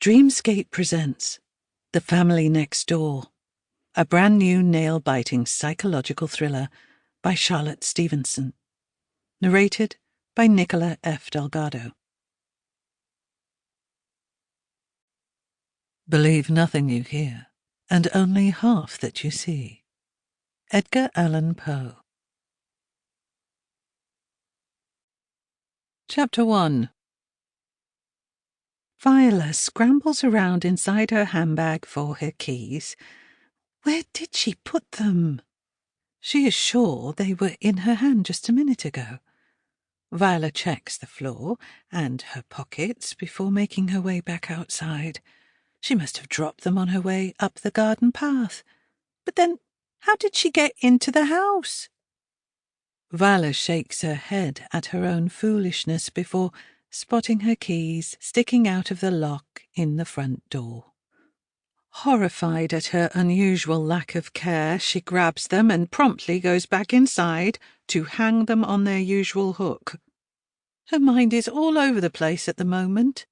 Dreamscape presents The Family Next Door, a brand new nail-biting psychological thriller by Charlotte Stevenson. Narrated by Nicola F. Delgado. Believe nothing you hear, and only half that you see. Edgar Allan Poe. Chapter 1. Viola scrambles around inside her handbag for her keys. Where did she put them? She is sure they were in her hand just a minute ago. Viola checks the floor and her pockets before making her way back outside. She must have dropped them on her way up the garden path. But then, how did she get into the house? Viola shakes her head at her own foolishness before spotting her keys sticking out of the lock in the front door. Horrified at her unusual lack of care, she grabs them and promptly goes back inside to hang them on their usual hook. Her mind is all over the place at the moment.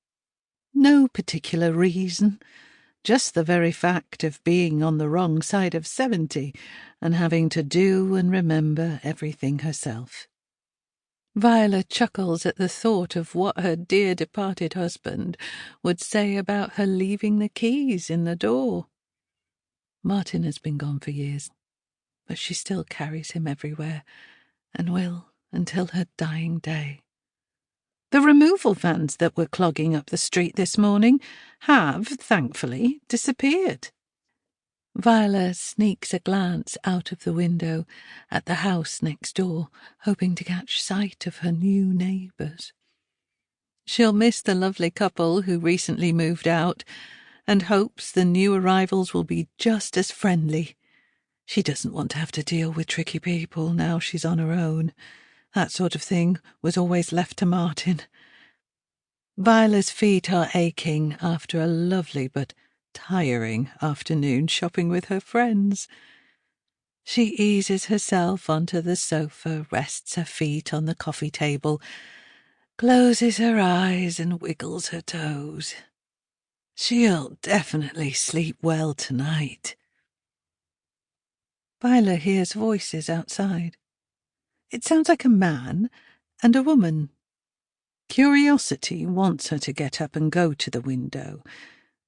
No particular reason, just the very fact of being on the wrong side of 70 and having to do and remember everything herself. Viola chuckles at the thought of what her dear departed husband would say about her leaving the keys in the door. Martin has been gone for years, but she still carries him everywhere, and will until her dying day. The removal vans that were clogging up the street this morning have, thankfully, disappeared. Viola sneaks a glance out of the window at the house next door, hoping to catch sight of her new neighbours. She'll miss the lovely couple who recently moved out, and hopes the new arrivals will be just as friendly. She doesn't want to have to deal with tricky people now she's on her own. That sort of thing was always left to Martin. Viola's feet are aching after a lovely but tiring afternoon shopping with her friends. She eases herself onto the sofa, rests her feet on the coffee table, closes her eyes and wiggles her toes. She'll definitely sleep well tonight. Viola hears voices outside. It sounds like a man and a woman. Curiosity wants her to get up and go to the window,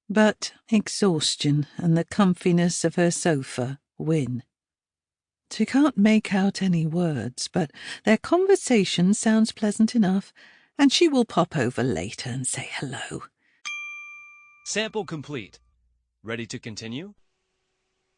but exhaustion and the comfiness of her sofa win. She can't make out any words, but their conversation sounds pleasant enough, and she will pop over later and say hello. Sample complete. Ready to continue?